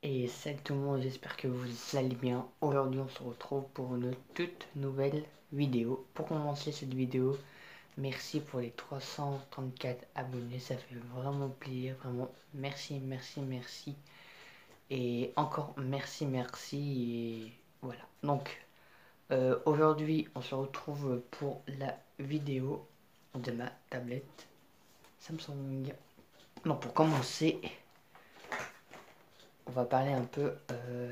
Et salut tout le monde, j'espère que vous allez bien. Aujourd'hui on se retrouve pour une toute nouvelle vidéo. Pour commencer cette vidéo, merci pour les 334 abonnés, ça fait vraiment plaisir, vraiment merci, merci, merci. Et encore merci, merci, et voilà. Donc aujourd'hui on se retrouve pour la vidéo de ma tablette Samsung. Donc pour commencer, on va parler un peu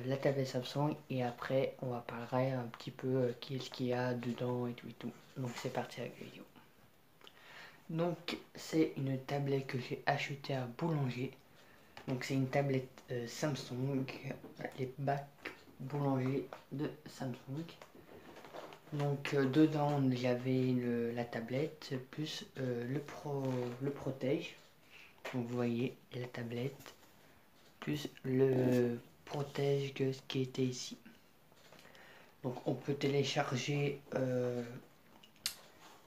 la tablette Samsung et après on va parler un petit peu qu'est-ce qu'il y a dedans et tout et tout. Donc c'est parti avec la vidéo. Donc c'est une tablette que j'ai achetée à Boulanger. Donc c'est une tablette Samsung, les bacs Boulanger de Samsung. Donc dedans il y avait la tablette plus le protège. Donc vous voyez la tablette plus le protège que ce qui était ici. Donc on peut télécharger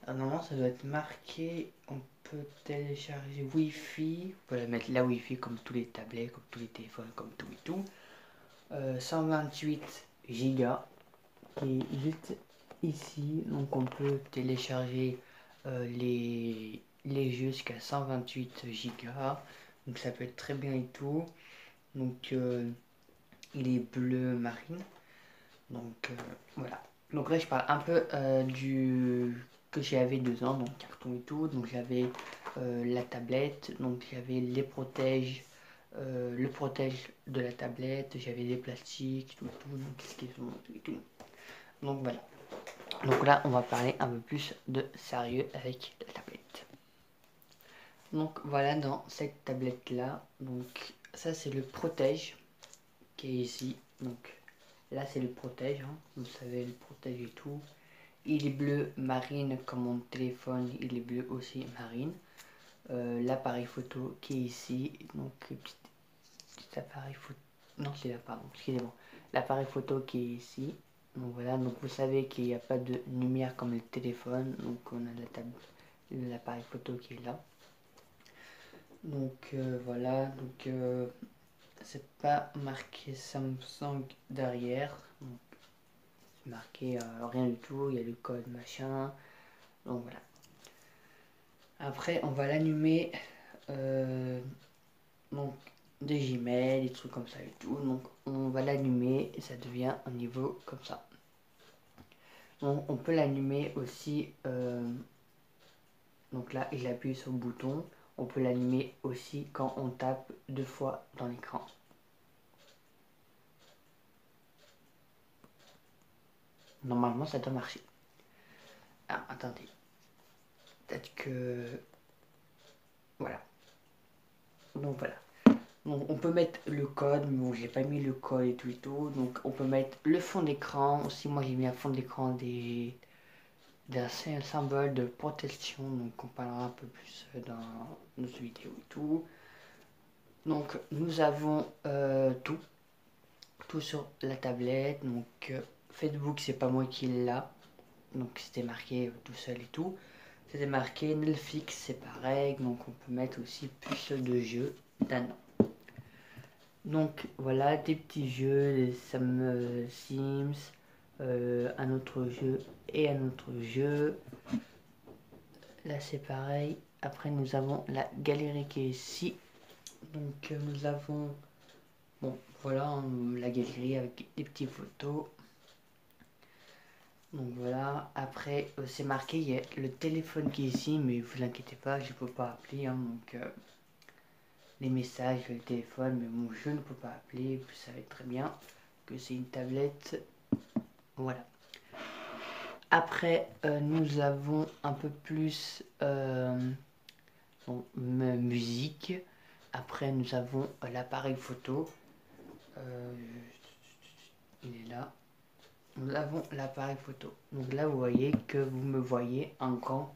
normalement ça doit être marqué, on peut télécharger Wi-Fi, on peut la mettre la Wi-Fi comme tous les tablettes, comme tous les téléphones, comme tout et tout. 128 gigas qui est juste ici, donc on peut télécharger les jeux jusqu'à 128 gigas, donc ça peut être très bien et tout. Donc il est bleu marine. Donc voilà. Donc là je parle un peu du que j'avais dedans, donc carton et tout. Donc j'avais la tablette, donc j'avais les protèges, le protège de la tablette, j'avais des plastiques, tout, donc qu'est-ce qu'ils sont et tout. Donc voilà. Donc là on va parler un peu plus de sérieux avec la tablette. Donc voilà, dans cette tablette là, donc ça c'est le protège qui est ici. Donc là c'est le protège, hein. Vous savez le protège et tout. Il est bleu marine comme mon téléphone, il est bleu aussi marine. L'appareil photo qui est ici, donc petit appareil photo, non c'est là, pardon, excusez-moi. L'appareil photo qui est ici. Donc voilà, donc vous savez qu'il n'y a pas de lumière comme le téléphone, donc on a l'appareil photo qui est là. Donc voilà, donc c'est pas marqué Samsung derrière, donc c'est marqué rien du tout, il y a le code machin, donc voilà. Après on va l'allumer, donc des Gmail, des trucs comme ça et tout, donc on va l'allumer et ça devient un niveau comme ça. On peut l'allumer aussi, donc là il appuie sur le bouton, on peut l'allumer aussi quand on tape 2 fois dans l'écran. Normalement ça doit marcher. Ah, attendez. Peut-être que... Voilà. Donc voilà. Donc on peut mettre le code, mais bon j'ai pas mis le code et tout et tout. Donc on peut mettre le fond d'écran. Aussi moi j'ai mis un fond d'écran d'un symbole de protection. Donc on parlera un peu plus dans notre vidéo et tout. Donc nous avons tout. Tout sur la tablette. Donc Facebook c'est pas moi qui l'a. Donc c'était marqué tout seul et tout. C'était marqué Netflix, c'est pareil, donc on peut mettre aussi plus de jeux d'un an. Donc voilà, des petits jeux, les Sims, un autre jeu et un autre jeu. Là c'est pareil. Après nous avons la galerie qui est ici. Donc nous avons, bon voilà, la galerie avec des petites photos. Donc voilà, après c'est marqué, il y a le téléphone qui est ici, mais vous inquiétez pas, je ne peux pas appeler, hein, donc les messages, le téléphone, mais bon, je ne peux pas appeler, vous savez très bien que c'est une tablette, voilà. Après, nous avons un peu plus bon, musique, après nous avons l'appareil photo, il est là. Nous avons l'appareil photo. Donc là, vous voyez que vous me voyez en grand,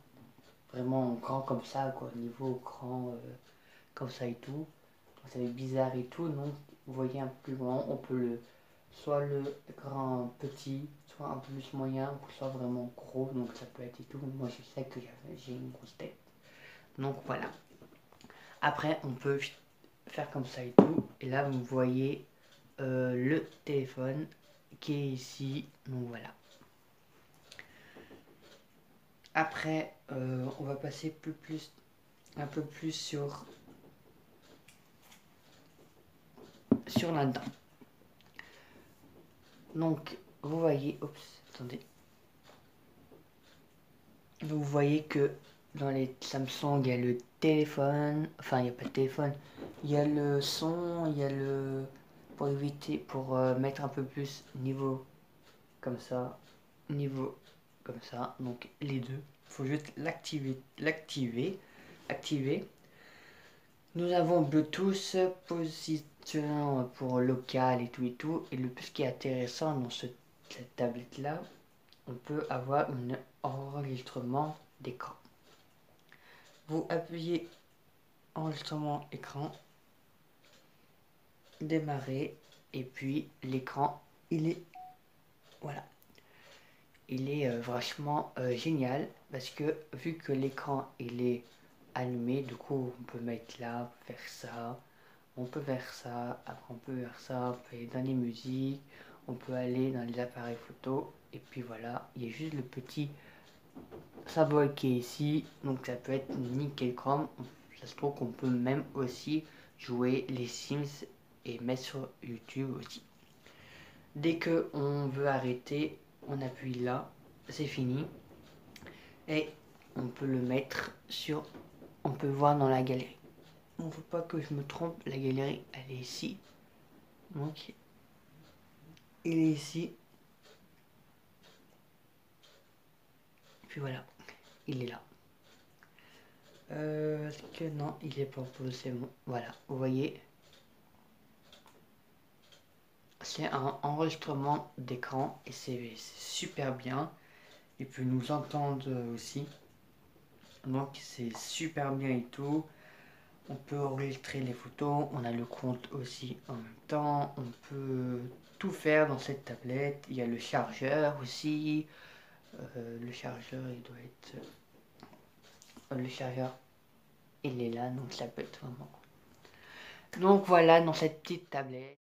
vraiment en grand comme ça, quoi, niveau grand, comme ça et tout. Ça va être bizarre et tout, donc vous voyez un peu plus grand, on peut soit le grand petit, soit un peu plus moyen, soit vraiment gros, donc ça peut être et tout. Moi, je sais que j'ai une grosse tête. Donc voilà. Après, on peut faire comme ça et tout, et là, vous voyez le téléphone qui est ici. Donc voilà. Après, on va passer un peu plus sur là-dedans. Donc, vous voyez, attendez. Vous voyez que dans les Samsung, il y a le téléphone, enfin, il n'y a pas de téléphone, il y a le son, il y a le, pour mettre un peu plus niveau comme ça, niveau comme ça, donc les deux. Il faut juste activer. Nous avons Bluetooth, positionnement pour local et tout. Et le plus qui est intéressant dans cette tablette là, on peut avoir un enregistrement d'écran. Vous appuyez enregistrement écran, démarrer, et puis l'écran, il est, voilà, il est vachement génial parce que vu que l'écran il est allumé, du coup on peut mettre là, faire ça, on peut faire ça, après on peut faire ça, on peut aller dans les musiques, on peut aller dans les appareils photo, et puis voilà, il y a juste le petit symbole qui est ici, donc ça peut être nickel chrome. Ça se trouve qu'on peut même aussi jouer les Sims et mettre sur YouTube aussi. Dès que on veut arrêter, on appuie là, c'est fini, et on peut le mettre sur, on peut voir dans la galerie. Il ne faut pas que je me trompe, la galerie elle est ici, donc il est ici, puis voilà, il est là. Est-ce que non, il est pas posé, c'est bon, voilà, vous voyez. C'est un enregistrement d'écran et c'est super bien. Il peut nous entendre aussi. Donc c'est super bien et tout. On peut enregistrer les photos. On a le compte aussi en même temps. On peut tout faire dans cette tablette. Il y a le chargeur aussi. Le chargeur, il doit être... le chargeur, il est là. Donc ça peut être vraiment... Donc voilà, dans cette petite tablette.